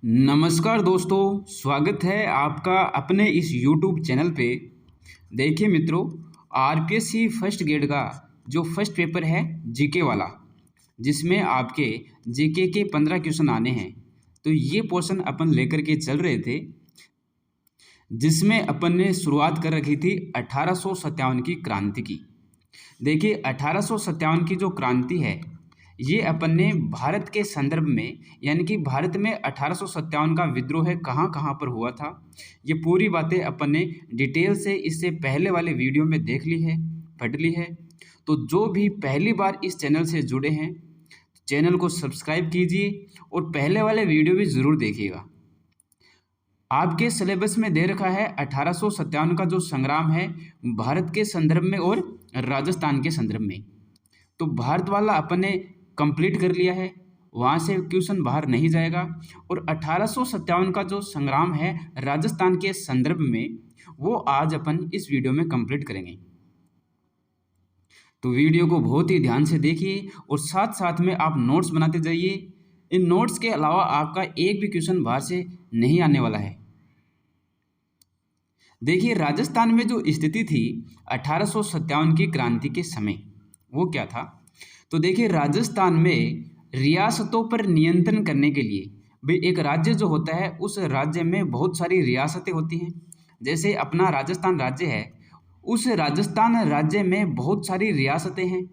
नमस्कार दोस्तों, स्वागत है आपका अपने इस YouTube चैनल पे। देखिए मित्रों, आरपीएससी फर्स्ट ग्रेड का जो फर्स्ट पेपर है जीके वाला, जिसमें आपके जीके के 15 क्वेश्चन आने हैं। तो ये पोर्शन अपन लेकर के चल रहे थे, जिसमें अपन ने शुरुआत कर रखी थी 1857 की क्रांति की। देखिए 1857 की जो क्रांति है, ये अपन ने भारत के संदर्भ में, यानी कि भारत में 1857 का विद्रोह कहाँ कहाँ पर हुआ था, ये पूरी बातें अपन ने डिटेल से इससे पहले वाले वीडियो में देख ली है, पढ़ ली है। तो जो भी पहली बार इस चैनल से जुड़े हैं, चैनल को सब्सक्राइब कीजिए और पहले वाले वीडियो भी ज़रूर देखिएगा। आपके सिलेबस में दे रखा है 1857 का जो संग्राम है भारत के संदर्भ में और राजस्थान के संदर्भ में। तो भारत वाला अपन ने कंप्लीट कर लिया है, वहाँ से क्वेश्चन बाहर नहीं जाएगा। और 1857 का जो संग्राम है राजस्थान के संदर्भ में, वो आज अपन इस वीडियो में कंप्लीट करेंगे। तो वीडियो को बहुत ही ध्यान से देखिए और साथ साथ में आप नोट्स बनाते जाइए। इन नोट्स के अलावा आपका एक भी क्वेश्चन बाहर से नहीं आने वाला है। देखिए राजस्थान में जो स्थिति थी 1857 की क्रांति के समय, वो क्या था। तो देखिए राजस्थान में रियासतों पर नियंत्रण करने के लिए, भाई एक राज्य जो होता है उस राज्य में बहुत सारी रियासतें होती हैं। जैसे अपना राजस्थान राज्य है, उस राजस्थान राज्य में बहुत सारी रियासतें हैं।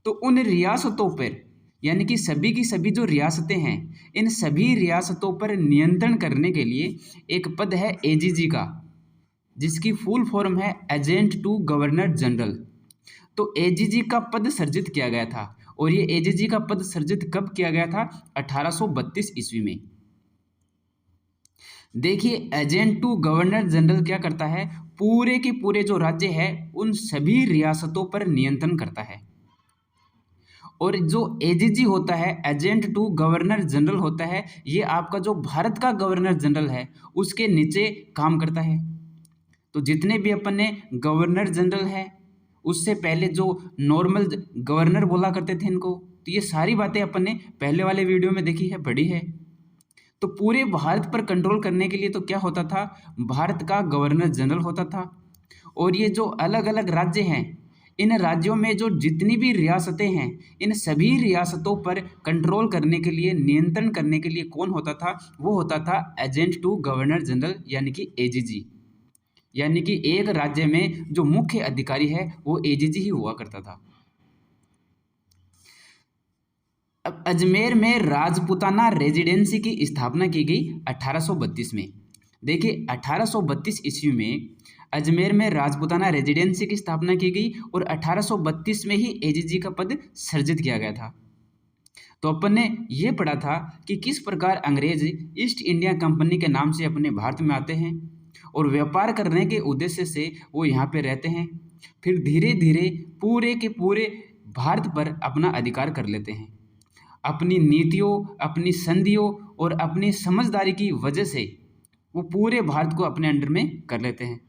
तो उन रियासतों पर, यानी कि सभी की सभी जो रियासतें हैं, इन सभी रियासतों पर नियंत्रण करने के लिए एक पद है एजीजी का, जिसकी फुल फॉर्म है एजेंट टू गवर्नर जनरल। तो एजीजी का पद सर्जित किया गया था, और ये एजीजी का पद सर्जित कब किया गया था? 1832 ईस्वी में। देखिए एजेंट टू गवर्नर जनरल क्या करता है, पूरे के पूरे जो राज्य है उन सभी रियासतों पर नियंत्रण करता है। और जो एजीजी होता है, एजेंट टू गवर्नर जनरल होता है, ये आपका जो भारत का गवर्नर जनरल है उसके नीचे काम करता है। तो जितने भी अपन ने गवर्नर जनरल है, उससे पहले जो नॉर्मल गवर्नर बोला करते थे इनको, तो ये सारी बातें अपन ने पहले वाले वीडियो में देखी है, पढ़ी है। तो पूरे भारत पर कंट्रोल करने के लिए तो क्या होता था, भारत का गवर्नर जनरल होता था। और ये जो अलग अलग राज्य हैं, इन राज्यों में जो जितनी भी रियासतें हैं, इन सभी रियासतों पर कंट्रोल करने के लिए, नियंत्रण करने के लिए कौन होता था? वो होता था एजेंट टू गवर्नर जनरल, यानी कि एजीजी। यानी कि एक राज्य में जो मुख्य अधिकारी है वो एजीजी ही हुआ करता था। अब अजमेर में राजपूताना रेजिडेंसी की स्थापना की गई 1832 में। देखिए 1832 ईस्वी में अजमेर में राजपूताना रेजिडेंसी की स्थापना की गई और 1832 में ही एजीजी का पद सर्जित किया गया था। तो अपन ने ये पढ़ा था कि किस प्रकार अंग्रेज ईस्ट इंडिया कंपनी के नाम से अपने भारत में आते हैं और व्यापार करने के उद्देश्य से वो यहाँ पे रहते हैं, फिर धीरे धीरे पूरे के पूरे भारत पर अपना अधिकार कर लेते हैं। अपनी नीतियों, अपनी संधियों और अपनी समझदारी की वजह से वो पूरे भारत को अपने अंडर में कर लेते हैं।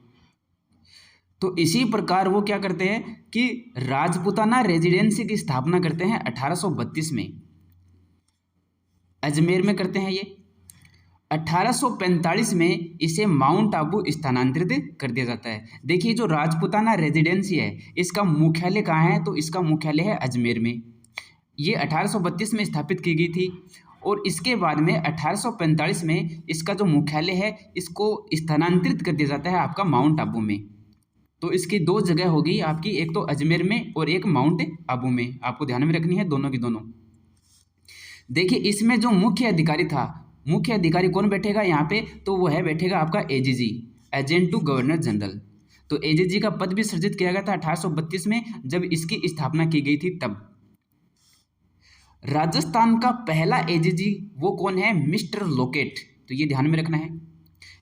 तो इसी प्रकार वो क्या करते हैं कि राजपूताना रेजिडेंसी की स्थापना करते हैं 1832 में, अजमेर में करते हैं ये। 1845 में इसे माउंट आबू स्थानांतरित कर दिया जाता है। देखिए जो राजपूताना रेजिडेंसी है, इसका मुख्यालय कहाँ है? तो इसका मुख्यालय है अजमेर में। ये 1832 में स्थापित की गई थी और इसके बाद में 1845 में इसका जो मुख्यालय है इसको स्थानांतरित कर दिया जाता है आपका माउंट आबू में। तो इसकी दो जगह होगी आपकी, एक तो अजमेर में और एक माउंट आबू में। आपको ध्यान में रखनी है दोनों की दोनों। देखिए इसमें जो मुख्य अधिकारी था, मुख्य अधिकारी कौन बैठेगा यहाँ पे? तो वो है बैठेगा आपका AGG, agent to governor general. तो एजीजी का पद भी सृजित किया गया था 1832 में, जब इसकी स्थापना की गई थी तब। राजस्थान का पहला एजीजी वो कौन है? Mister locate. तो ये ध्यान में रखना है।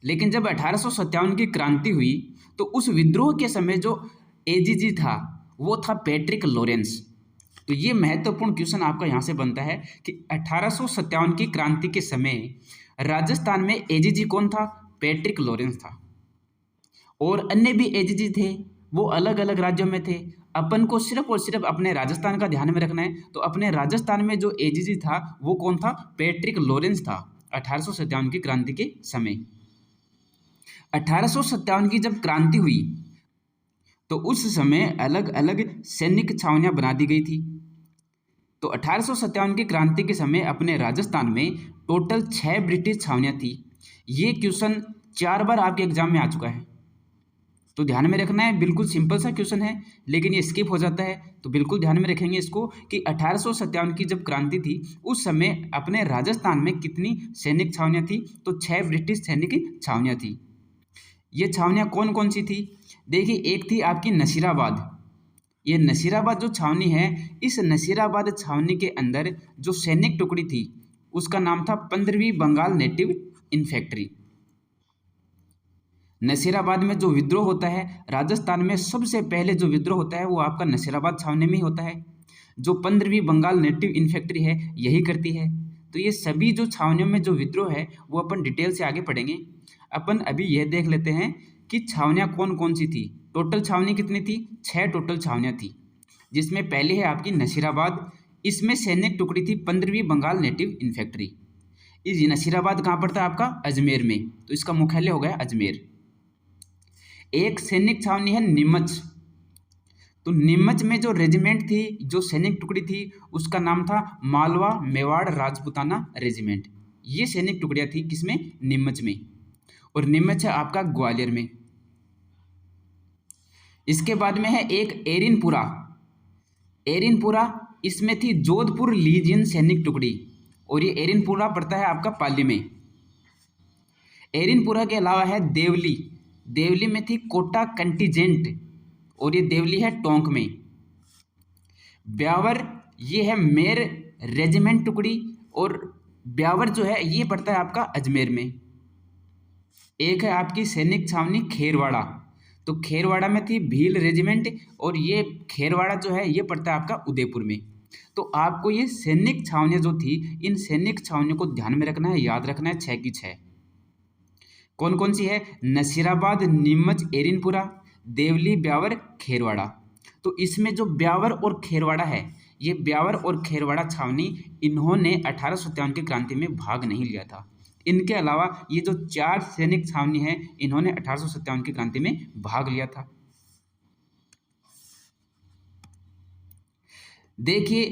लेकिन जब 1857 की क्रांति हुई तो उस विद्रोह के समय जो एजीजी था वो था पैट्रिक लॉरेंस। तो ये महत्वपूर्ण क्वेश्चन आपका यहाँ से बनता है कि 1857 की क्रांति के समय राजस्थान में एजीजी कौन था? पैट्रिक लॉरेंस था। और अन्य भी एजीजी थे, वो अलग अलग राज्यों में थे। अपन को सिर्फ और सिर्फ अपने राजस्थान का ध्यान में रखना है। तो अपने राजस्थान में जो एजीजी था वो कौन था? पैट्रिक लॉरेंस था। 1857 की क्रांति के समय। 1857 की जब क्रांति हुई तो उस समय अलग अलग सैनिक छावनियां बना दी गई थी। तो 1857 की क्रांति के समय अपने राजस्थान में टोटल 6 ब्रिटिश छावनियां थी। ये क्वेश्चन 4 बार आपके एग्जाम में आ चुका है, तो ध्यान में रखना है। बिल्कुल सिंपल सा क्वेश्चन है, लेकिन ये स्किप हो जाता है, तो बिल्कुल ध्यान में रखेंगे इसको कि 1857 की जब क्रांति थी उस समय अपने राजस्थान में कितनी सैनिक छावनियां थी, तो 6 ब्रिटिश सैनिक छावनियां थी। ये छावनियां कौन कौन सी थी? देखिए, एक थी आपकी नसीराबाद। ये नसीराबाद जो छावनी है, इस नसीराबाद छावनी के अंदर जो सैनिक टुकड़ी थी उसका नाम था 15वीं बंगाल नेटिव इन्फेंट्री। नसीराबाद में जो विद्रोह होता है, राजस्थान में सबसे पहले जो विद्रोह होता है वो आपका नसीराबाद छावनी में ही होता है, जो 15वीं बंगाल नेटिव इन्फेंट्री है यही करती है। तो ये सभी जो छावनियों में जो विद्रोह है वो अपन डिटेल से आगे पढ़ेंगे। अपन अभी यह देख लेते हैं कि छावनियाँ कौन कौन सी थी। टोटल छावनी कितनी थी? 6 टोटल छावनियाँ थी, जिसमें पहले है आपकी नसीराबाद। इसमें सैनिक टुकड़ी थी 15वीं बंगाल नेटिव इन्फेंट्री। इस नसीराबाद कहाँ पड़ता है? आपका अजमेर में, तो इसका मुख्यालय हो गया अजमेर। एक सैनिक छावनी है नीमच। तो नीमच में जो रेजिमेंट थी, जो सैनिक टुकड़ी थी, उसका नाम था मालवा मेवाड़ राजपूताना रेजिमेंट। ये सैनिक टुकड़ियाँ थी किसमें? नीमच में। और नीमच है आपका ग्वालियर में। इसके बाद में है एक एरिनपुरा। एरिनपुरा, इसमें थी जोधपुर लीजियन सैनिक टुकड़ी, और ये एरिनपुरा पड़ता है आपका पाली में। एरिनपुरा के अलावा है देवली। देवली में थी कोटा कंटीजेंट, और ये देवली है टोंक में। ब्यावर, ये है मेर रेजिमेंट टुकड़ी, और ब्यावर जो है ये पड़ता है आपका अजमेर में। एक है आपकी सैनिक छावनी खेरवाड़ा। तो खेरवाड़ा में थी भील रेजिमेंट, और ये खेरवाड़ा जो है ये पड़ता है आपका उदयपुर में। तो आपको ये सैनिक छावनियाँ जो थी, इन सैनिक छावनियों को ध्यान में रखना है, याद रखना है, 6 की 6। कौन कौन सी है? नसीराबाद, नीमच, एरिनपुरा, देवली, ब्यावर, खेरवाड़ा। तो इसमें जो ब्यावर और खेरवाड़ा है, ये ब्यावर और खेरवाड़ा छावनी इन्होंने 1857 की क्रांति में भाग नहीं लिया था। इनके अलावा ये जो 4 सैनिक छावनी है, इन्होंने 1857 की क्रांति में भाग लिया था। देखिए,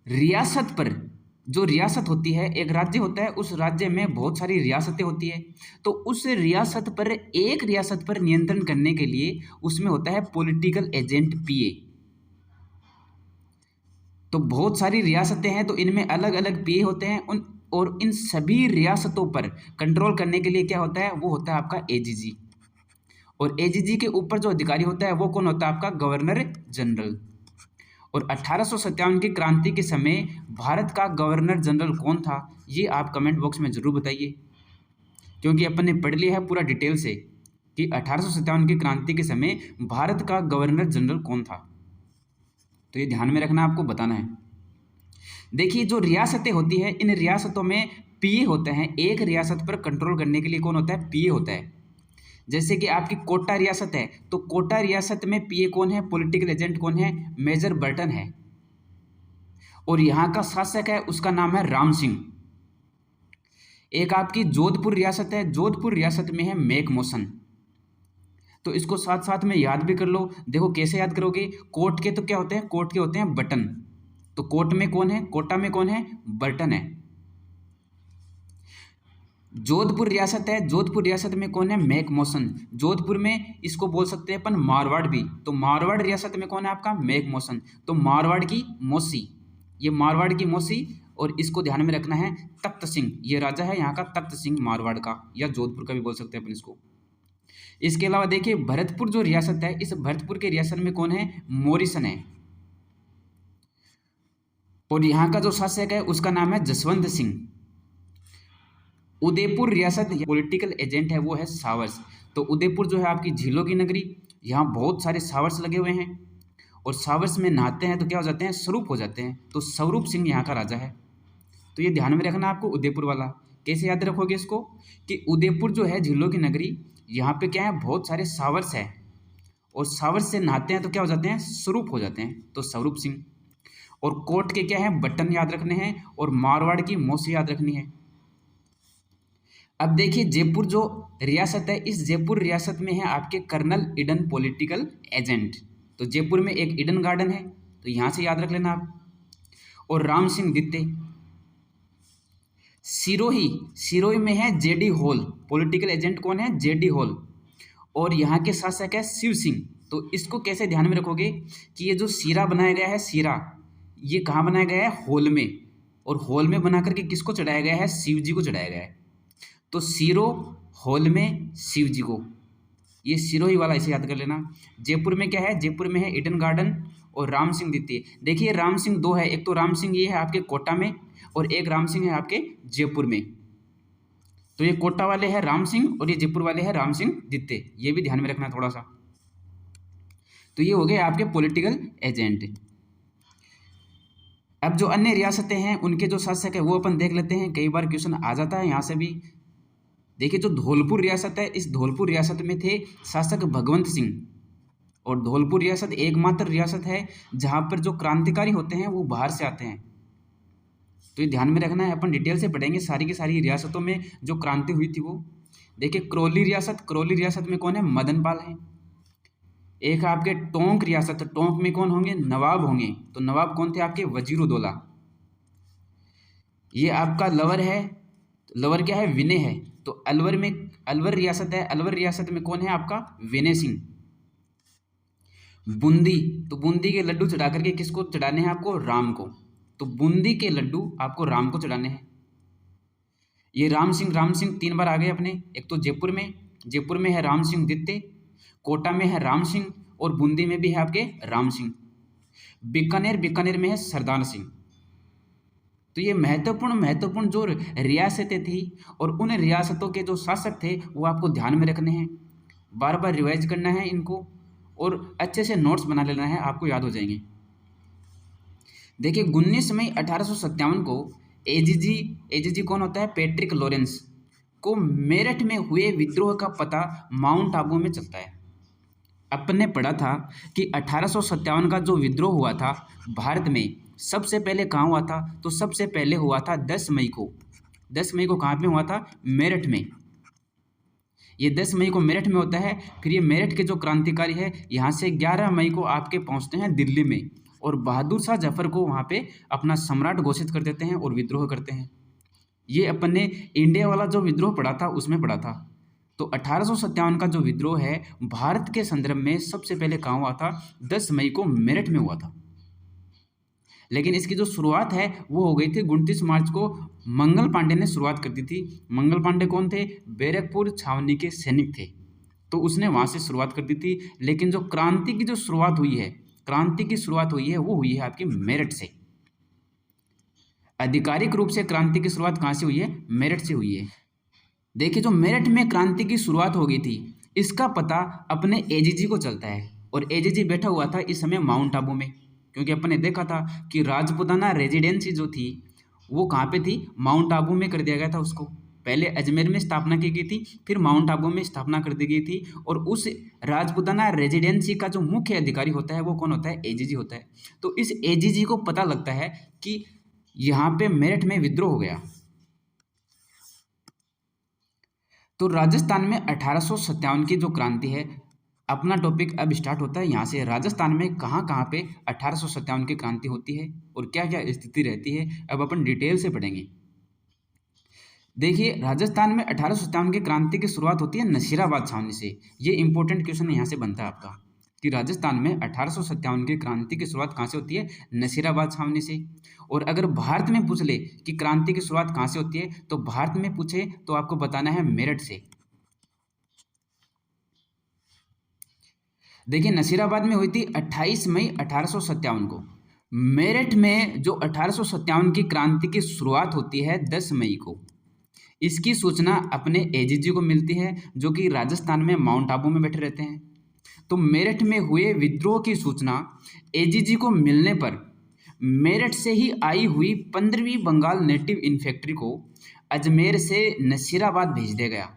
रियासत पर, जो रियासत होती है, एक राज्य होता है, उस राज्य में बहुत सारी रियासतें होती है। तो उस रियासत पर, एक रियासत पर नियंत्रण करने के लिए उसमें होता है पॉलिटिकल एजेंट, पीए। तो बहुत सारी रियासतें हैं, तो इनमें अलग अलग पीए होते हैं और इन सभी रियासतों पर कंट्रोल करने के लिए क्या होता है? वो होता है आपका एजीजी। और एजीजी के ऊपर जो अधिकारी होता है वो कौन होता है? आपका गवर्नर जनरल। और 1857 की क्रांति के समय भारत का गवर्नर जनरल कौन था? ये आप कमेंट बॉक्स में ज़रूर बताइए, क्योंकि अपन ने पढ़ लिया है पूरा डिटेल से कि 1857 की क्रांति के समय भारत का गवर्नर जनरल कौन था। तो ये ध्यान में रखना, आपको बताना है। देखिए, जो रियासतें होती हैं, इन रियासतों में पीए होते हैं। एक रियासत पर कंट्रोल करने के लिए कौन होता है? पीए होता है। जैसे कि आपकी कोटा रियासत है, तो कोटा रियासत में पीए कौन है? पॉलिटिकल एजेंट कौन है? मेजर बर्टन है। और यहाँ का शासक है, उसका नाम है राम सिंह। एक आपकी जोधपुर रियासत है, जोधपुर रियासत में है मेक मोशन। तो इसको साथ साथ में याद भी कर लो। देखो कैसे याद करोगे? कोर्ट के तो क्या होते हैं? कोर्ट के होते हैं बटन। तो कोर्ट में कौन है? कोटा में कौन है? बर्टन है। जोधपुर रियासत है, जोधपुर रियासत में कौन है? Make motion. जोधपुर में इसको बोल सकते हैं अपन मारवाड़ भी। तो मारवाड़ रियासत में कौन है आपका? Make motion. तो मारवाड़ की मौसी, ये मारवाड़ की मौसी। और इसको ध्यान में रखना है, तख्त सिंह, ये राजा है यहाँ का, तख्त सिंह मारवाड़ का, या जोधपुर का भी बोल सकते हैं अपन इसको। इसके अलावा देखिए, भरतपुर जो रियासत है, इस भरतपुर के रियासत में कौन है? मोरिसन है। और यहाँ का जो शासक है उसका नाम है जसवंत सिंह। उदयपुर रियासत, पॉलिटिकल एजेंट है वो है सावर्स। तो उदयपुर जो है आपकी झीलों की नगरी, यहाँ बहुत सारे सावर्स लगे हुए हैं, और सावर्स में नहाते हैं तो क्या हो जाते हैं? स्वरूप हो जाते हैं। तो स्वरूप सिंह यहाँ का राजा है। तो ये ध्यान में रखना आपको, उदयपुर वाला। कैसे याद रखोगे इसको? कि उदयपुर जो है झीलों की नगरी, यहाँ पे क्या है? बहुत सारे सावर्स हैं, और सावर्स से नहाते हैं तो क्या हो जाते हैं? स्वरूप हो जाते हैं। तो स्वरूप सिंह। और कोर्ट के क्या है? बटन याद रखने हैं, और मारवाड़ की मौसी याद रखनी है। अब देखिए जयपुर जो रियासत है, इस जयपुर रियासत में है आपके कर्नल ईडन पॉलिटिकल एजेंट। तो जयपुर में एक ईडन गार्डन है, तो यहाँ से याद रख लेना आप। और राम सिंह दित्ते। सिरोही, सिरोही में है जेडी हॉल, पॉलिटिकल एजेंट कौन है? JD hall. और यहाँ के शासक है शिव सिंह। तो इसको कैसे ध्यान में रखोगे कि ये जो सीरा बनाया गया है, सीरा, ये कहाँ बनाया गया है? हॉल में। और हॉल में बना करके किसको चढ़ाया गया है? शिव जी को चढ़ाया गया है। तो सिरो हॉल में शिव जी को, ये सिरोही वाला इसे याद कर लेना। जयपुर में क्या है? जयपुर में है ईडन गार्डन और राम सिंह द्वितीय। देखिए राम सिंह दो है, एक तो राम सिंह ये है आपके कोटा में और एक राम सिंह है आपके जयपुर में। तो ये कोटा वाले हैं राम सिंह और ये जयपुर वाले हैं राम सिंह द्वितीय, ये भी ध्यान में रखना थोड़ा सा। तो ये हो गए आपके पॉलिटिकल एजेंट। अब जो अन्य रियासतें हैं उनके जो शासक है वो अपन देख लेते हैं, कई बार क्वेश्चन आ जाता है यहाँ से भी। देखिए जो धौलपुर रियासत है, इस धौलपुर रियासत में थे शासक भगवंत सिंह। और धौलपुर रियासत एकमात्र रियासत है जहाँ पर जो क्रांतिकारी होते हैं वो बाहर से आते हैं। तो ये ध्यान में रखना है, अपन डिटेल से पढ़ेंगे सारी की सारी रियासतों में जो क्रांति हुई थी वो। देखिए करौली रियासत, करौली रियासत में कौन है? मदन पाल है। एक है आपके टोंक रियासत, टोंक में कौन होंगे? नवाब होंगे। तो नवाब कौन थे आपके? वजीरुद्दौला। ये आपका लवर है, लवर क्या है? विनय है। तो अलवर में, अलवर रियासत है, अलवर रियासत में कौन है आपका? विनय सिंह। बूंदी, तो बूंदी के लड्डू चढ़ा करके किसको चढ़ाने हैं आपको? राम को। तो बूंदी के लड्डू आपको राम को चढ़ाने हैं। ये राम सिंह तीन बार आ गए अपने। एक तो जयपुर में, जयपुर में है राम सिंह द्वितीय, कोटा में है राम सिंह और बूंदी में भी है आपके राम सिंह। बीकानेर, बीकानेर में है सरदार सिंह। तो ये महत्वपूर्ण महत्वपूर्ण जो रियासतें थी और उन रियासतों के जो शासक थे वो आपको ध्यान में रखने हैं, बार बार रिवाइज करना है इनको और अच्छे से नोट्स बना लेना है, आपको याद हो जाएंगे। देखिए 19 मई 1857 को एजीजी कौन होता है? पैट्रिक लॉरेंस को मेरठ में हुए विद्रोह का पता माउंट आबू में चलता है। अपन ने पढ़ा था कि 1857 का जो विद्रोह हुआ था भारत में, सबसे पहले कहाँ हुआ था? तो सबसे पहले हुआ था 10 मई को। 10 मई को कहाँ पे हुआ था? मेरठ में। ये 10 मई को मेरठ में होता है। फिर ये मेरठ के जो क्रांतिकारी है यहाँ से 11 मई को आपके पहुँचते हैं दिल्ली में और बहादुर शाह जफर को वहाँ पे अपना सम्राट घोषित कर देते हैं और विद्रोह करते हैं। ये अपन ने इंडिया वाला जो विद्रोह पढ़ा था उसमें पढ़ा था। तो 1857 का जो विद्रोह है भारत के संदर्भ में सबसे पहले कहाँ हुआ था? 10 मई को मेरठ में हुआ था। लेकिन इसकी जो शुरुआत है वो हो गई थी 29 मार्च को, मंगल पांडे ने शुरुआत कर दी थी। मंगल पांडे कौन थे? बैरकपुर छावनी के सैनिक थे, तो उसने वहाँ से शुरुआत कर दी थी। लेकिन जो क्रांति की जो शुरुआत हुई है, क्रांति की शुरुआत हुई है वो हुई है आपकी मेरठ से। आधिकारिक रूप से क्रांति की शुरुआत कहाँ से हुई है? मेरठ से हुई है। देखिए जो मेरठ में क्रांति की शुरुआत हो गई थी इसका पता अपने एजीजी को चलता है और एजीजी बैठा हुआ था इस समय माउंट आबू में, क्योंकि अपन ने देखा था कि राजपूताना रेजिडेंसी जो थी वो कहाँ पे थी? माउंट आबू में कर दिया गया था उसको। पहले अजमेर में स्थापना की गई थी, फिर माउंट आबू में स्थापना कर दी गई थी। और उस राजपूताना रेजिडेंसी का जो मुख्य अधिकारी होता है वो कौन होता है? एजीजी होता है। तो इस एजीजी को पता लगता है कि यहाँ पे मेरठ में विद्रोह हो गया। तो राजस्थान में 1857 की जो क्रांति है, अपना टॉपिक अब स्टार्ट होता है यहाँ से। राजस्थान में कहाँ कहाँ पे 1857 की क्रांति होती है और क्या क्या स्थिति रहती है, अब अपन डिटेल से पढ़ेंगे। देखिए राजस्थान में 1857 की क्रांति की शुरुआत होती है नसीराबाद छावनी से। ये इंपॉर्टेंट क्वेश्चन यहाँ से बनता है आपका कि राजस्थान में 1857 की क्रांति की शुरुआत कहाँ से होती है? नसीराबाद छावनी से। और अगर भारत में पूछ ले कि क्रांति की शुरुआत कहाँ से होती है, तो भारत में पूछे तो आपको बताना है मेरठ से। देखिए नसीराबाद में हुई थी 28 मई 1857 को। मेरठ में जो 1857 की क्रांति की शुरुआत होती है 10 मई को, इसकी सूचना अपने एजीजी को मिलती है जो कि राजस्थान में माउंट आबू में बैठे रहते हैं। तो मेरठ में हुए विद्रोह की सूचना एजीजी को मिलने पर मेरठ से ही आई हुई 15वीं बंगाल नेटिव इन्फेंट्री को अजमेर से नसीराबाद भेज दिया गया।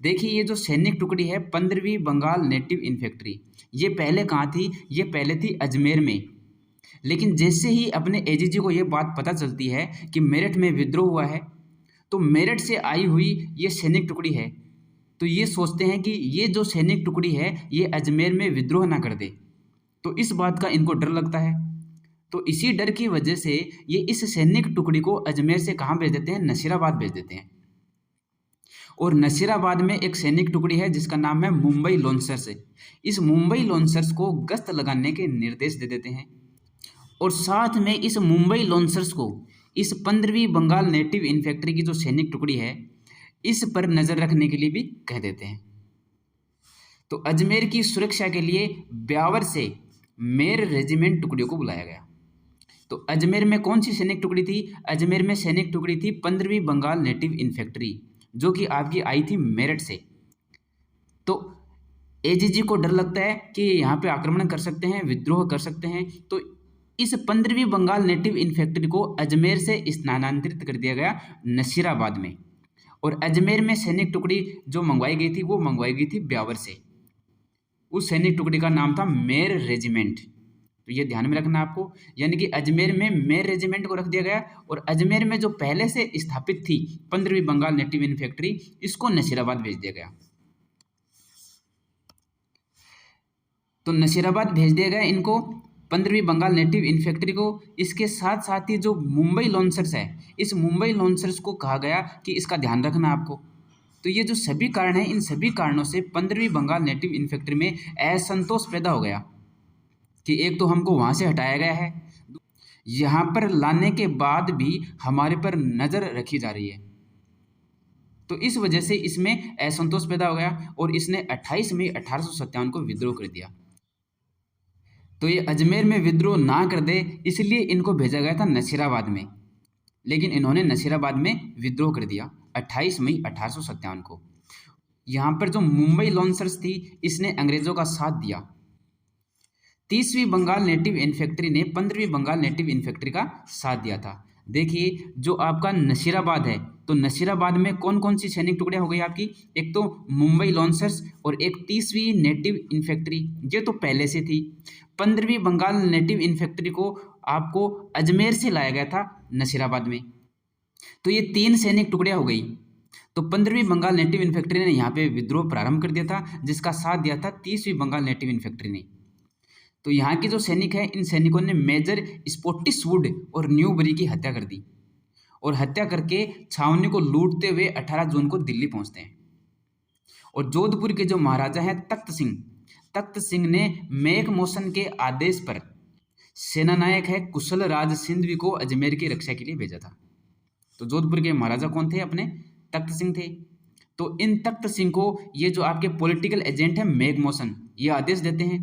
देखिए ये जो सैनिक टुकड़ी है 15वीं बंगाल नेटिव इन्फेंट्री, ये पहले कहाँ थी? ये पहले थी अजमेर में। लेकिन जैसे ही अपने एजीजी को ये बात पता चलती है कि मेरठ में विद्रोह हुआ है, तो मेरठ से आई हुई ये सैनिक टुकड़ी है, तो ये सोचते हैं कि ये जो सैनिक टुकड़ी है ये अजमेर में विद्रोह ना कर दे, तो इस बात का इनको डर लगता है। तो इसी डर की वजह से ये इस सैनिक टुकड़ी को अजमेर से कहाँ भेज देते हैं, नसीराबाद भेज देते हैं। और नसीराबाद में एक सैनिक टुकड़ी है जिसका नाम है मुंबई लॉन्सर्स। इस मुंबई लॉन्सर्स को गश्त लगाने के निर्देश दे देते हैं और साथ में इस मुंबई लॉन्सर्स को इस 15वीं बंगाल नेटिव इन्फेंट्री की जो सैनिक टुकड़ी है इस पर नज़र रखने के लिए भी कह देते हैं। तो अजमेर की सुरक्षा के लिए ब्यावर से मेर रेजिमेंट टुकड़ियों को बुलाया गया। तो अजमेर में कौन सी सैनिक टुकड़ी थी, अजमेर में सैनिक टुकड़ी थी 15वीं बंगाल नेटिव इन्फेंट्री, जो कि आपकी आई थी मेरठ से। तो एजीजी को डर लगता है कि यहाँ पे आक्रमण कर सकते हैं, विद्रोह कर सकते हैं, तो इस 15वीं बंगाल नेटिव इन्फेंट्री को अजमेर से स्थानांतरित कर दिया गया नसीराबाद में। और अजमेर में सैनिक टुकड़ी जो मंगवाई गई थी वो मंगवाई गई थी ब्यावर से। उस सैनिक टुकड़ी का नाम था मेर रेजिमेंट। तो ये ध्यान में रखना आपको, यानी कि अजमेर में मेर रेजिमेंट को रख दिया गया और अजमेर में जो पहले से स्थापित थी 15वीं बंगाल नेटिव इन्फेंट्री इसको नसीराबाद भेज दिया गया। तो नसीराबाद भेज दिया गया इनको 15वीं बंगाल नेटिव इन्फेंट्री को। इसके साथ साथ ही जो मुंबई लॉन्सर्स है, इस मुंबई लॉन्सर्स को कहा गया कि इसका ध्यान रखना आपको। तो ये जो सभी कारण हैं, इन सभी कारणों से 15वीं बंगाल नेटिव इन्फेंट्री में असंतोष पैदा हो गया कि एक तो हमको वहाँ से हटाया गया है, यहाँ पर लाने के बाद भी हमारे पर नज़र रखी जा रही है। तो इस वजह से इसमें असंतोष पैदा हो गया और इसने 28 मई 1857 को विद्रोह कर दिया। तो ये अजमेर में विद्रोह ना कर दे इसलिए इनको भेजा गया था नसीराबाद में, लेकिन इन्होंने नसीराबाद में विद्रोह कर दिया 28 मई 1857 को। यहाँ पर जो मुंबई लॉन्सर्स थी इसने अंग्रेज़ों का साथ दिया। 30वीं बंगाल नेटिव इन्फेंट्री ने 15वीं बंगाल नेटिव इन्फेंट्री का साथ दिया था। देखिए जो आपका नसीराबाद है, तो नसीराबाद में कौन कौन सी सैनिक टुकड़ियाँ हो गई आपकी, एक तो मुंबई लॉन्सर्स और एक 30वीं नेटिव इन्फेंट्री, ये तो पहले से थी। 15वीं बंगाल नेटिव इन्फेंट्री को आपको अजमेर से लाया गया था नसीराबाद में। तो ये 3 सैनिक टुकड़ियाँ हो गई। तो 15वीं बंगाल नेटिव इन्फेंट्री ने यहाँ पे विद्रोह प्रारंभ कर दिया था, जिसका साथ दिया था 30वीं बंगाल नेटिव इन्फेंट्री ने। तो यहाँ के जो सैनिक हैं, इन सैनिकों ने मेजर स्पोर्टिसवुड और न्यूबरी की हत्या कर दी और हत्या करके छावनी को लूटते हुए 18 जून को दिल्ली पहुँचते हैं। और जोधपुर के जो महाराजा हैं तख्त सिंह ने मेक मोशन के आदेश पर सेनानायक है कुशल राज सिंधवी को अजमेर की रक्षा के लिए भेजा था। तो जोधपुर के महाराजा कौन थे, अपने तख्त सिंह थे। तो इन तख्त सिंह को ये जो आपके पॉलिटिकल एजेंट है मेक मोशन, ये आदेश देते हैं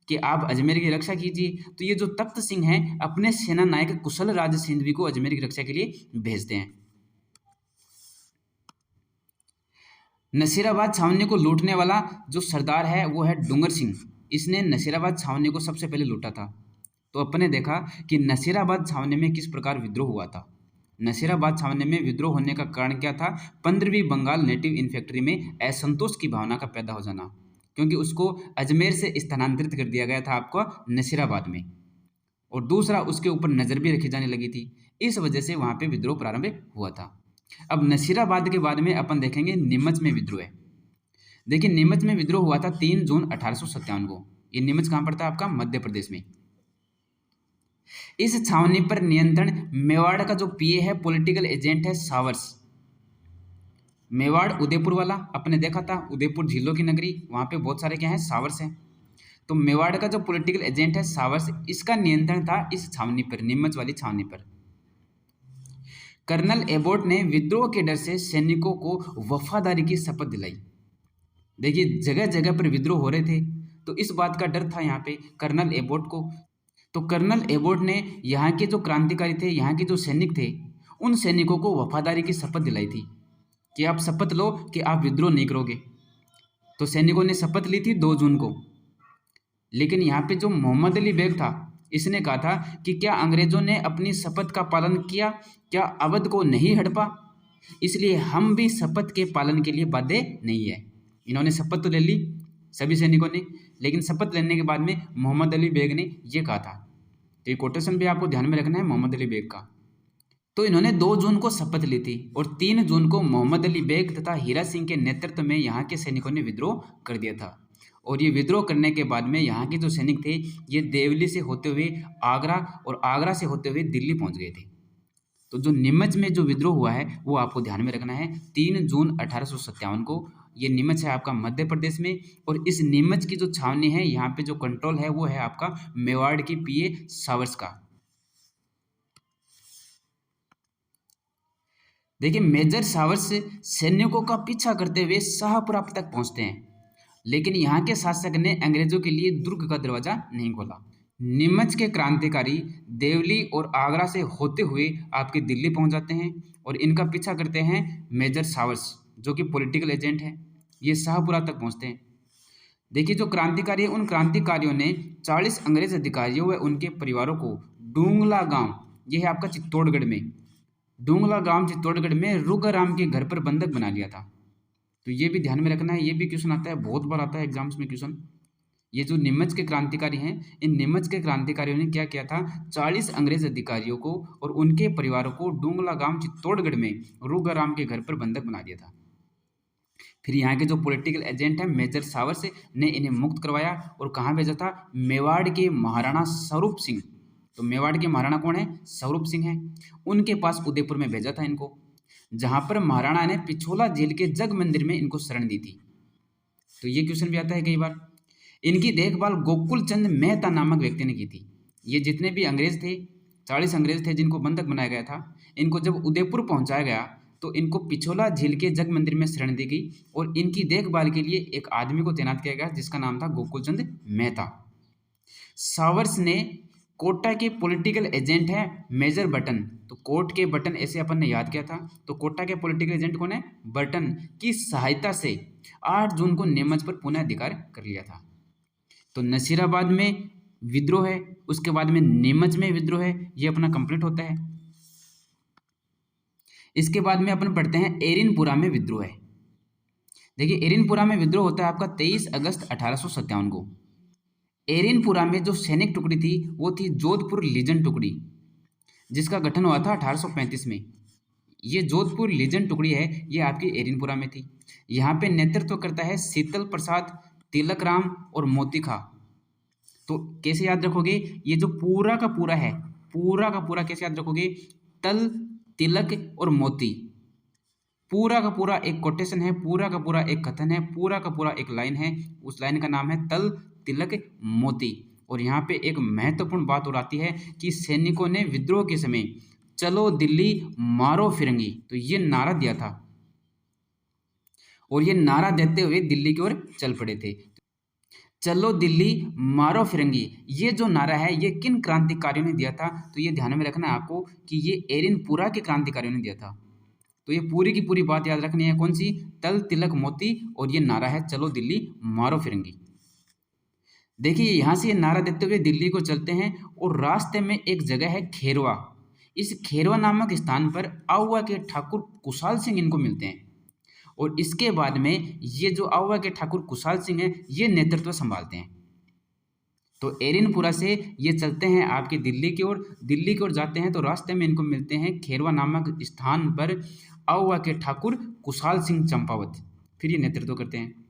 कि आप अजमेर की रक्षा कीजिए। तो ये जो तख्त सिंह हैं अपने सेनानायक कुशल राज सिंधवी को अजमेर की रक्षा के लिए भेजते हैं। नसीराबाद छावनी को लूटने वाला जो सरदार है वो है डूंगर सिंह। इसने नसीराबाद छावनी को सबसे पहले लूटा था। तो अपने देखा कि नसीराबाद छावनी में किस प्रकार विद्रोह हुआ था। नसीराबाद छावनी में विद्रोह होने का कारण क्या था, 15वीं बंगाल नेटिव इन्फेंट्री में असंतोष की भावना का पैदा हो जाना, क्योंकि उसको अजमेर से स्थानांतरित कर दिया गया था आपको नसीराबाद में, और दूसरा उसके ऊपर नज़र भी रखी जाने लगी थी। इस वजह से वहाँ पे विद्रोह प्रारंभ हुआ था। अब नसीराबाद के बाद में अपन देखेंगे नीमच में विद्रोह है। देखिए नीमच में विद्रोह हुआ था 3 जून 1857 को। ये नीमच कहाँ पड़ता है आपका, मध्य प्रदेश में। इस छावनी पर नियंत्रण मेवाड़ का जो पीए है, पॉलिटिकल एजेंट है सावर्स। मेवाड़ उदयपुर वाला अपने देखा था, उदयपुर झीलों की नगरी, वहाँ पे बहुत सारे क्या हैं, सावर्स हैं। तो मेवाड़ का जो पॉलिटिकल एजेंट है सावर्स, इसका नियंत्रण था इस छावनी पर, नीमच वाली छावनी पर। कर्नल एबोट ने विद्रोह के डर से सैनिकों को वफादारी की शपथ दिलाई। देखिए जगह जगह पर विद्रोह हो रहे थे, तो इस बात का डर था यहाँ पे कर्नल एबोट को। तो कर्नल एबोट ने यहाँ के जो क्रांतिकारी थे, यहाँ के जो सैनिक थे, उन सैनिकों को वफादारी की शपथ दिलाई थी कि आप शपथ लो कि आप विद्रोह नहीं करोगे। तो सैनिकों ने शपथ ली थी 2 जून को। लेकिन यहाँ पे जो मोहम्मद अली बेग था, इसने कहा था कि क्या अंग्रेज़ों ने अपनी शपथ का पालन किया, क्या अवध को नहीं हड़पा, इसलिए हम भी शपथ के पालन के लिए बाध्य नहीं है। इन्होंने शपथ तो ले ली सभी सैनिकों ने, लेकिन शपथ लेने के बाद में मोहम्मद अली बेग ने ये कहा था। तो ये कोटेशन भी आपको ध्यान में रखना है मोहम्मद अली बेग का। तो इन्होंने 2 जून को शपथ ली थी और 3 जून को मोहम्मद अली बेग तथा हीरा सिंह के नेतृत्व में यहाँ के सैनिकों ने विद्रोह कर दिया था। और ये विद्रोह करने के बाद में यहाँ के जो सैनिक थे ये देवली से होते हुए आगरा और आगरा से होते हुए दिल्ली पहुँच गए थे। तो जो नीमच में जो विद्रोह हुआ है वो आपको ध्यान में रखना है 3 जून 1857 को। ये नीमच है आपका मध्य प्रदेश में, और इस नीमच की जो छावनी है यहाँ पे जो कंट्रोल है वो है आपका मेवाड़ की पीए सावर्स का। देखिए मेजर सावर्स सैनिकों का पीछा करते हुए शाहपुरा तक पहुंचते हैं, लेकिन यहाँ के शासक ने अंग्रेजों के लिए दुर्ग का दरवाजा नहीं खोला। नीमच के क्रांतिकारी देवली और आगरा से होते हुए आपके दिल्ली पहुंच जाते हैं और इनका पीछा करते हैं मेजर सावर्स जो कि पॉलिटिकल एजेंट हैं। ये शाहपुरा तक पहुंचते हैं। देखिए जो क्रांतिकारी है उन क्रांतिकारियों ने 40 अंग्रेज अधिकारियों व उनके परिवारों को डूंगला गांव, ये है आपका चित्तौड़गढ़ में, डूंगला गांव चित्तौड़गढ़ में रुगाराम के घर पर बंधक बना लिया था। तो ये भी ध्यान में रखना है, ये भी क्वेश्चन आता है, बहुत बार आता है एग्जाम्स में क्वेश्चन। ये जो नीमच के क्रांतिकारी हैं, इन नीमच के क्रांतिकारियों ने क्या किया था, 40 अंग्रेज अधिकारियों को और उनके परिवारों को डूंगला गांव चित्तौड़गढ़ में रुगाराम के घर पर बंधक बना दिया था। फिर यहाँ के जो पॉलिटिकल एजेंट हैं मेजर सावर्स ने इन्हें मुक्त करवाया और कहाँ भेजा था, मेवाड़ के महाराणा स्वरूप सिंह। तो मेवाड़ के महाराणा कौन है, स्वरूप सिंह हैं, उनके पास उदयपुर में भेजा था इनको, जहाँ पर महाराणा ने पिछोला झील के जग मंदिर में इनको शरण दी थी। तो ये क्वेश्चन भी आता है कई बार। इनकी देखभाल गोकुल चंद मेहता नामक व्यक्ति ने की थी। ये जितने भी अंग्रेज थे, 40 अंग्रेज थे जिनको बंधक बनाया गया था, इनको जब उदयपुर पहुंचाया गया तो इनको पिछोला झील के जग मंदिर में शरण दी गई और इनकी देखभाल के लिए एक आदमी को तैनात किया गया जिसका नाम था गोकुल चंद मेहता। सावर्स ने कोटा के पॉलिटिकल एजेंट है मेजर बटन। तो कोट के बटन ऐसे अपन ने याद किया था, तो कोटा के पॉलिटिकल एजेंट कौन है, बटन की सहायता से 8 जून को नीमच पर पुनः अधिकार कर लिया था। तो नसीराबाद में विद्रोह है, उसके बाद में नीमच में विद्रोह है, ये अपना कंप्लीट होता है। इसके बाद में अपन पढ़ते हैं एरिनपुरा में विद्रोह है। देखिए एरिनपुरा में विद्रोह होता है आपका 23 अगस्त 1857 को। एरिनपुरा में जो सैनिक टुकड़ी थी वो थी जोधपुर लीजन टुकड़ी, जिसका गठन हुआ था 1835 में। ये जोधपुर लीजन टुकड़ी है, ये आपकी एरिनपुरा में थी। यहाँ पे नेतृत्व करता है शीतल प्रसाद, तिलक राम और मोती खा। तो कैसे याद रखोगे, ये जो पूरा का पूरा है, पूरा का पूरा कैसे याद रखोगे, तल, तिलक और मोती, पूरा का पूरा एक कोटेशन है, पूरा का पूरा एक कथन है, पूरा का पूरा एक लाइन है, उस लाइन का नाम है तल, तिलक, मोती। और यहाँ पे एक महत्वपूर्ण बात और आती है कि सैनिकों ने विद्रोह के समय चलो दिल्ली मारो फिरंगी, तो ये नारा दिया था और ये नारा देते हुए दिल्ली की ओर चल पड़े थे। चलो दिल्ली मारो फिरंगी, ये जो नारा है ये किन क्रांतिकारियों ने दिया था, तो ये ध्यान में रखना है आपको कि ये एरिनपुरा के क्रांतिकारियों ने दिया था। तो ये पूरी की पूरी बात याद रखनी है, कौन सी, तल, तिलक, मोती, और ये नारा है चलो दिल्ली मारो फिरंगी। देखिए यहाँ से ये नारा देते हुए दिल्ली को चलते हैं और रास्ते में एक जगह है खेरवा। इस खेरवा नामक स्थान पर आउवा के ठाकुर कुशाल सिंह इनको मिलते हैं और इसके बाद में ये जो आउवा के ठाकुर कुशाल सिंह हैं ये नेतृत्व संभालते हैं। तो एरिनपुरा से ये चलते हैं आपकी दिल्ली की ओर जाते हैं, तो रास्ते में इनको मिलते हैं खेरवा नामक स्थान पर आउवा के ठाकुर कुशाल सिंह चंपावत, फिर ये नेतृत्व करते हैं।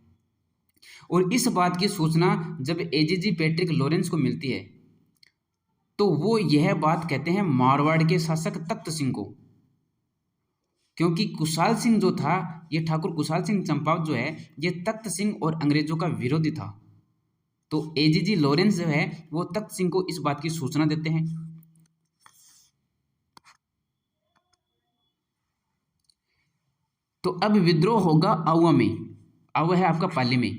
और इस बात की सूचना जब एजीजी पैट्रिक लॉरेंस को मिलती है तो वो यह बात कहते हैं मारवाड़ के शासक तख्त सिंह को, क्योंकि कुशाल सिंह जो था, ये ठाकुर कुशाल सिंह चंपावत जो है ये तख्त सिंह और अंग्रेजों का विरोधी था। तो एजीजी लॉरेंस जो है वो तख्त सिंह को इस बात की सूचना देते हैं। तो अब विद्रोह होगा आउवा में, आउवा है आपका पाली में।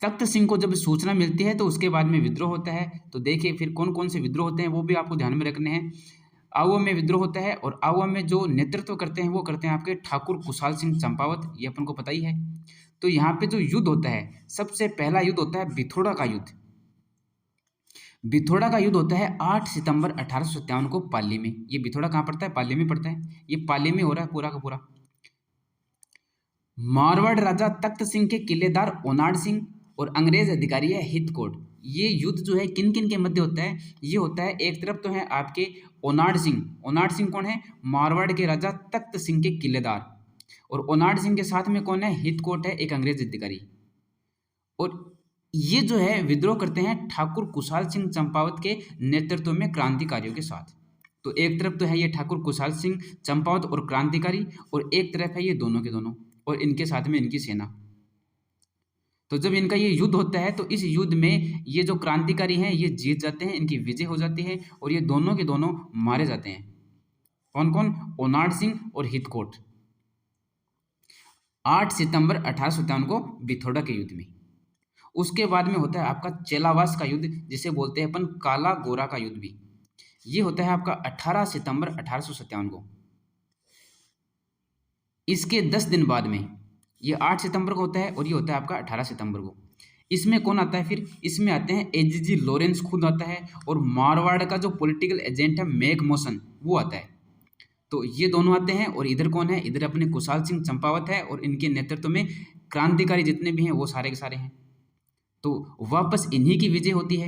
तख्त सिंह को जब सूचना मिलती है तो उसके बाद में विद्रोह होता है। तो देखिए फिर कौन कौन से विद्रोह होते हैं वो भी आपको ध्यान में रखने हैं। आउवा में विद्रोह होता है और आउवा में जो नेतृत्व करते हैं वो करते हैं आपके ठाकुर कुशाल सिंह चंपावत, ये अपन को पता ही है। तो यहाँ पे जो युद्ध होता है, सबसे पहला युद्ध होता है बिथोड़ा का युद्ध। बिथोड़ा का युद्ध होता है 8 सितंबर 1857 को पाली में। ये बिथोड़ा कहाँ पड़ता है, पाली में पड़ता है। ये पाली में हो रहा है पूरा का पूरा। मारवाड़ राजा तख्त सिंह के किलेदार ओनाड सिंह और अंग्रेज अधिकारी है हितकोट। ये युद्ध जो है किन किन के मध्य होता है, ये होता है एक तरफ तो है आपके ओनाड सिंह कौन है? मारवाड़ के राजा तख्त सिंह के किलेदार। और ओनाड सिंह के साथ में कौन है? हितकोट है, एक अंग्रेज अधिकारी। और ये जो है विद्रोह करते हैं ठाकुर कुशाल सिंह चंपावत के नेतृत्व में क्रांतिकारियों के साथ। तो एक तरफ तो है ये ठाकुर कुशाल सिंह चंपावत और क्रांतिकारी, और एक तरफ है ये दोनों के दोनों और इनके साथ में इनकी सेना। तो जब इनका ये युद्ध होता है तो इस युद्ध में ये जो क्रांतिकारी हैं ये जीत जाते हैं, इनकी विजय हो जाती है और ये दोनों के दोनों मारे जाते हैं। कौन कौन? ओनाड सिंह और हितकोट। 8 सितंबर 1857 को बिथोड़ा के युद्ध में। उसके बाद में होता है आपका चेलावास का युद्ध, जिसे बोलते हैं अपन काला गोरा का युद्ध भी। ये होता है आपका 18 सितंबर 1857 को। इसके 10 दिन बाद में, ये 8 सितंबर को होता है और ये होता है आपका 18 सितंबर को। इसमें कौन आता है फिर? इसमें आते हैं एजीजी लॉरेंस खुद आता है, और मारवाड़ का जो पॉलिटिकल एजेंट है मेघ मोशन वो आता है। तो ये दोनों आते हैं, और इधर कौन है? इधर अपने कुशाल सिंह चंपावत है और इनके नेतृत्व में क्रांतिकारी जितने भी हैं वो सारे के सारे हैं। तो वापस इन्हीं की विजय होती है।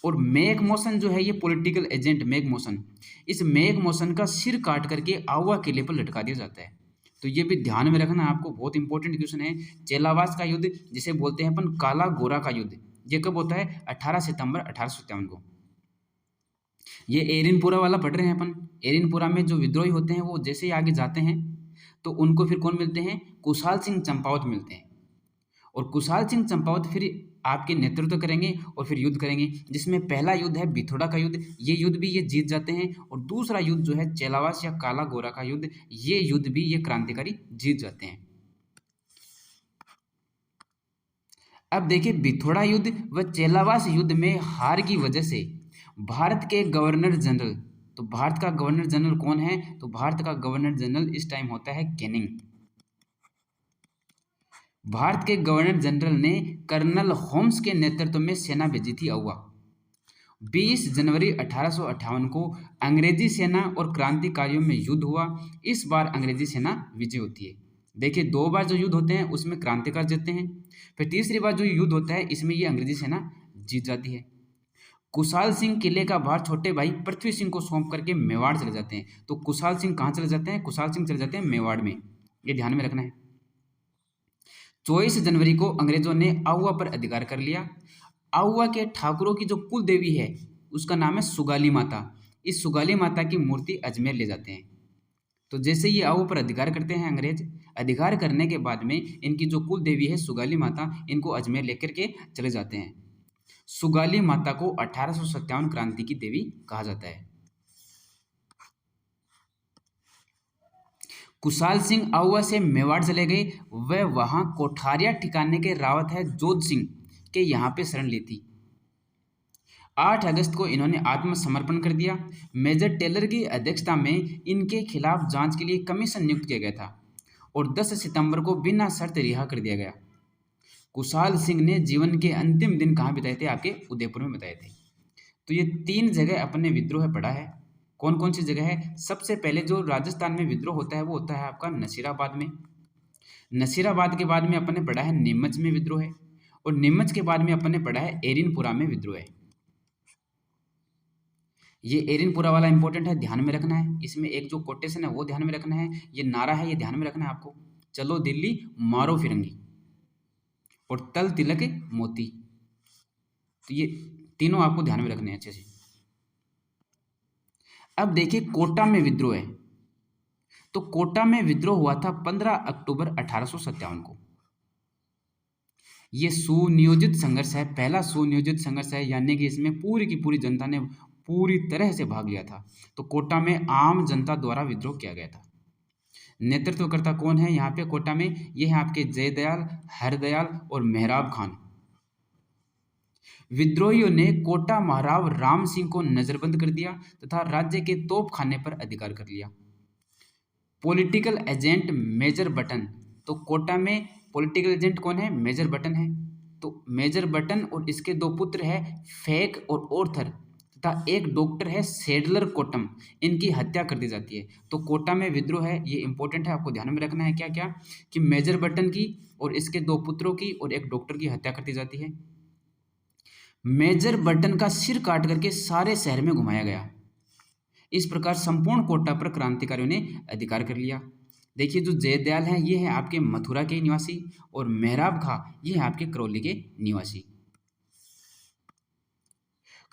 और मेघ मोशन जो है ये पॉलिटिकल एजेंट मेघ मोशन, इस मेघ मोशन का सिर काट करके आवा किले पर लटका दिया जाता है। तो ये भी ध्यान में रखना आपको, बहुत इंपॉर्टेंट क्वेश्चन है। चेलावास का युद्ध, जिसे बोलते हैं अपन काला गोरा का युद्ध, ये कब होता है? 18 सितंबर 1857 को। ये एरिनपुरा वाला पढ़ रहे हैं अपन। एरिनपुरा में जो विद्रोही होते हैं वो जैसे ही आगे जाते हैं तो उनको फिर कौन मिलते हैं? कुशाल सिंह चंपावत मिलते हैं। और कुशाल सिंह चंपावत फिर आपके नेतृत्व करेंगे और फिर युद्ध करेंगे, जिसमें पहला युद्ध है बिथोड़ा का युद्ध। ये युद्ध भी ये जीत जाते हैं, और दूसरा युद्ध जो है चेलावास या काला गोरा का युद्ध, ये युद्ध भी ये क्रांतिकारी जीत जाते हैं। अब देखिए बिथोड़ा युद्ध व चेलावास युद्ध में हार की वजह से भारत के गवर्नर जनरल, तो भारत का गवर्नर जनरल कौन है? तो भारत का गवर्नर जनरल इस टाइम होता है कैनिंग। भारत के गवर्नर जनरल ने कर्नल होम्स के नेतृत्व में सेना भेजी थी अव्वा। 20 जनवरी 1858 को अंग्रेजी सेना और क्रांतिकारियों में युद्ध हुआ। इस बार अंग्रेजी सेना विजय होती है। देखिए 2 बार जो युद्ध होते हैं उसमें क्रांतिकारी जीतते हैं, फिर तीसरी बार जो युद्ध होता है इसमें ये अंग्रेजी सेना जीत जाती है। कुशाल सिंह किले का भार छोटे भाई पृथ्वी सिंह को सौंप करके मेवाड़ चले जाते हैं। तो कुशाल सिंह कहाँ चले जाते हैं? कुशाल सिंह चले जाते हैं मेवाड़ में, ये ध्यान में रखना है। 24 जनवरी को अंग्रेजों ने आहुआ पर अधिकार कर लिया। आहुआ के ठाकुरों की जो कुल देवी है उसका नाम है सुगाली माता। इस सुगाली माता की मूर्ति अजमेर ले जाते हैं। तो जैसे ये आहुआ पर अधिकार करते हैं अंग्रेज, अधिकार करने के बाद में इनकी जो कुल देवी है सुगाली माता, इनको अजमेर लेकर के चले जाते हैं। सुगाली माता को 1857 क्रांति की देवी कहा जाता है। कुशाल सिंह आहुआ से मेवाड़ चले गए। वह वहां कोठारिया ठिकाने के रावत है जोध सिंह के यहाँ पे शरण ली थी। 8 अगस्त को इन्होंने आत्मसमर्पण कर दिया। मेजर टेलर की अध्यक्षता में इनके खिलाफ जांच के लिए कमीशन नियुक्त किया गया था और 10 सितंबर को बिना शर्त रिहा कर दिया गया। कुशाल सिंह ने जीवन के अंतिम दिन कहाँ बिताए थे? आपके उदयपुर में बिताए थे। तो ये 3 जगह अपने विद्रोह पड़ा है। कौन कौन सी जगह है? सबसे पहले जो राजस्थान में विद्रोह होता है वो होता है आपका नसीराबाद में। नसीराबाद के बाद में अपने पढ़ा है नीमच में विद्रोह है, और नीमच के बाद में अपने पढ़ा है एरिनपुरा में विद्रोह है। ये एरिनपुरा वाला इंपॉर्टेंट है, ध्यान में रखना है। इसमें एक जो कोटेशन है वो ध्यान में रखना है, ये नारा है ये ध्यान में रखना है आपको। चलो दिल्ली मारो फिरंगी और तल तिलक मोती, तो ये तीनों आपको ध्यान में रखने हैं अच्छे से। अब देखिए कोटा में विद्रोह है। तो कोटा में विद्रोह हुआ था 15 अक्टूबर 1857 को। ये सुनियोजित संघर्ष है, पहला सुनियोजित संघर्ष है, यानी कि इसमें पूरी की पूरी जनता ने पूरी तरह से भाग लिया था। तो कोटा में आम जनता द्वारा विद्रोह किया गया था। नेतृत्वकर्ता कौन है यहाँ पे कोटा में? ये है आपके जयदयाल, हरदयाल और मेहराब खान। विद्रोहियों ने कोटा महाराव राम सिंह को नजरबंद कर दिया तथा राज्य के तोप खाने पर अधिकार कर लिया। पॉलिटिकल एजेंट मेजर बटन, तो कोटा में पॉलिटिकल एजेंट कौन है? मेजर बटन है। तो मेजर बटन और इसके 2 पुत्र है फेक और ऑर्थर, तथा एक डॉक्टर है सेडलर कोटम, इनकी हत्या कर दी जाती है। तो कोटा में विद्रोह है, ये इंपॉर्टेंट है, आपको ध्यान में रखना है क्या क्या, कि मेजर बटन की और इसके 2 पुत्रों की और एक डॉक्टर की हत्या कर दी जाती है। मेजर बटन का सिर काट करके सारे शहर में घुमाया गया। इस प्रकार संपूर्ण कोटा पर क्रांतिकारियों ने अधिकार कर लिया। देखिए जो जयदयाल है ये है आपके मथुरा के निवासी और मेहराब खां ये है आपके करौली के निवासी।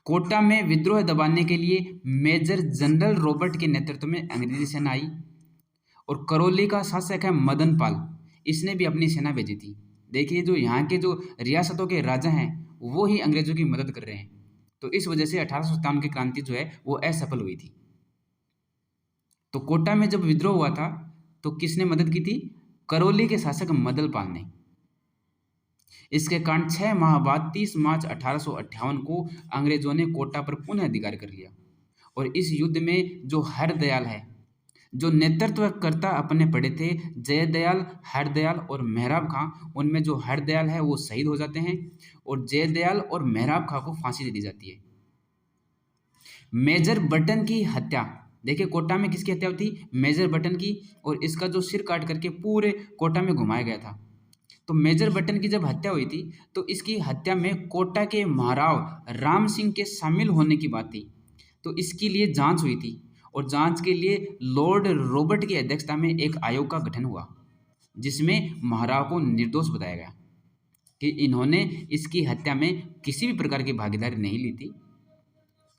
कोटा में विद्रोह दबाने के लिए मेजर जनरल रॉबर्ट के नेतृत्व में अंग्रेजी सेना आई और करौली का शासक है मदन पाल, इसने भी अपनी सेना भेजी थी। देखिए जो यहाँ के जो रियासतों के राजा हैं वो ही अंग्रेजों की मदद कर रहे हैं, तो इस वजह से 1857 की क्रांति जो है वो असफल हुई थी। तो कोटा में जब विद्रोह हुआ था तो किसने मदद की थी? करौली के शासक मदन पाल ने। इसके कारण 6 माह बाद 30 मार्च 1858 को अंग्रेजों ने कोटा पर पुनः अधिकार कर लिया और इस युद्ध में जो हरदयाल है, जो नेतृत्वकर्ता अपने पड़े थे जयदयाल, हरदयाल और मेहराब खां, उनमें जो हरदयाल है वो शहीद हो जाते हैं और जयदयाल और मेहराब खां को फांसी दे दी जाती है। मेजर बटन की हत्या, देखिए कोटा में किसकी हत्या हुई थी? मेजर बटन की, और इसका जो सिर काट करके पूरे कोटा में घुमाया गया था। तो मेजर बटन की जब हत्या हुई थी तो इसकी हत्या में कोटा के महाराव राम सिंह के शामिल होने की बात थी, तो इसके लिए जांच हुई थी और जांच के लिए लॉर्ड रॉबर्ट की अध्यक्षता में एक आयोग का गठन हुआ जिसमें महाराव को निर्दोष बताया गया कि इन्होंने इसकी हत्या में किसी भी प्रकार की भागीदारी नहीं ली थी।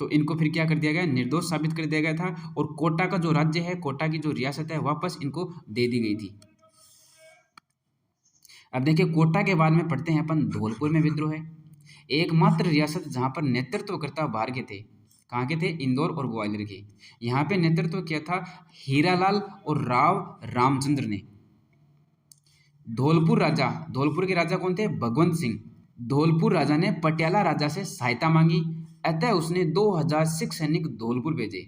तो इनको फिर क्या कर दिया गया? निर्दोष साबित कर दिया गया था और कोटा का जो राज्य है, कोटा की जो रियासत है, वापस इनको दे दी गई थी। अब देखिए कोटा के बाद में पढ़ते हैं अपन धौलपुर में विद्रोह है। एकमात्र रियासत जहाँ पर नेतृत्वकर्ता बाहर के थे, कहाँ के थे? इंदौर और ग्वालियर के। यहाँ पे नेतृत्व किया था हीरालाल और राव रामचंद्र ने। धौलपुर के राजा कौन थे? भगवंत सिंह। धौलपुर राजा ने पटियाला राजा से सहायता मांगी, अतः उसने 2000 सिख सैनिक धौलपुर भेजे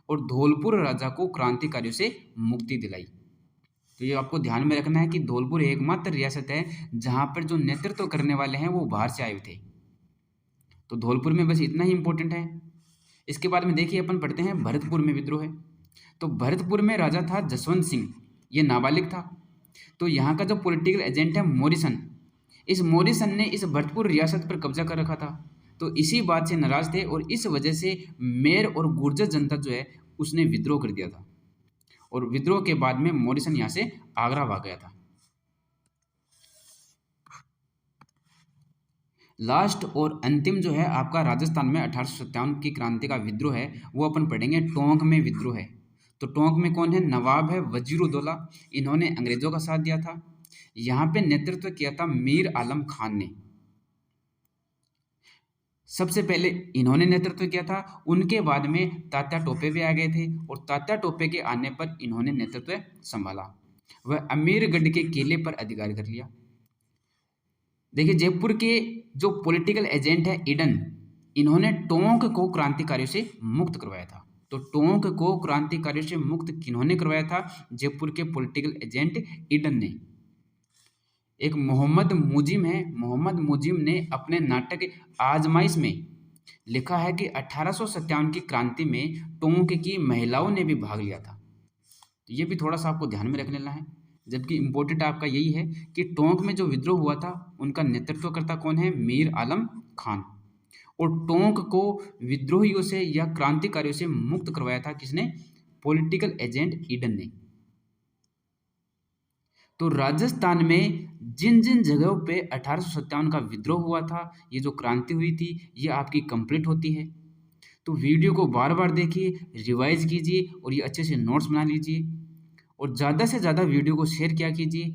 और धौलपुर राजा को क्रांतिकारियों से मुक्ति दिलाई। तो ये आपको ध्यान में रखना है कि धौलपुर एकमात्र रियासत है जहाँ पर जो नेतृत्व करने वाले हैं वो बाहर से आए थे। तो धौलपुर में बस इतना ही इंपॉर्टेंट है। इसके बाद में देखिए अपन पढ़ते हैं भरतपुर में विद्रोह है। तो भरतपुर में राजा था जसवंत सिंह, ये नाबालिग था। तो यहाँ का जो पॉलिटिकल एजेंट है मॉरिसन, इस मॉरिसन ने इस भरतपुर रियासत पर कब्जा कर रखा था। तो इसी बात से नाराज थे और इस वजह से मेर और गुर्जर जनता जो है उसने विद्रोह कर दिया था और विद्रोह के बाद में मॉरिसन यहाँ से आगरा भाग गया था। लास्ट और अंतिम जो है आपका राजस्थान में 1857 की क्रांति का विद्रोह है वो अपन पढ़ेंगे टोंक में विद्रोह है। तो टोंक में कौन है? नवाब है वजीरुद्दौला, इन्होंने अंग्रेजों का साथ दिया था। यहाँ पे नेतृत्व किया था मीर आलम खान ने। सबसे पहले इन्होंने नेतृत्व किया था, उनके बाद में तात्या टोपे भी आ गए थे और तात्या टोपे के आने पर इन्होंने नेतृत्व संभाला। वह अमीरगढ़ के किले पर अधिकार कर लिया। देखिए जयपुर के जो पॉलिटिकल एजेंट है ईडन, इन्होंने टोंक को क्रांतिकारियों से मुक्त करवाया था। तो टोंक को क्रांतिकारियों से मुक्त किन्होंने करवाया था? जयपुर के पॉलिटिकल एजेंट ईडन ने। एक मोहम्मद मुजिम है, मोहम्मद मुजिम ने अपने नाटक आजमाइश में लिखा है कि 1857 की क्रांति में टोंक की महिलाओं ने भी भाग लिया था। तो ये भी थोड़ा सा आपको ध्यान में रख लेना है, जबकि इम्पोर्टेंट आपका यही है कि टोंक में जो विद्रोह हुआ था उनका नेतृत्वकर्ता कौन है? मीर आलम खान। और टोंक को विद्रोहियों से या क्रांतिकारियों से मुक्त करवाया था किसने? पॉलिटिकल एजेंट ईडन ने। तो राजस्थान में जिन जिन जगहों पे 1857 का विद्रोह हुआ था, ये जो क्रांति हुई थी, ये आपकी कंप्लीट होती है। तो वीडियो को बार बार देखिए, रिवाइज कीजिए और ये अच्छे से नोट्स बना लीजिए और ज़्यादा से ज़्यादा वीडियो को शेयर किया कीजिए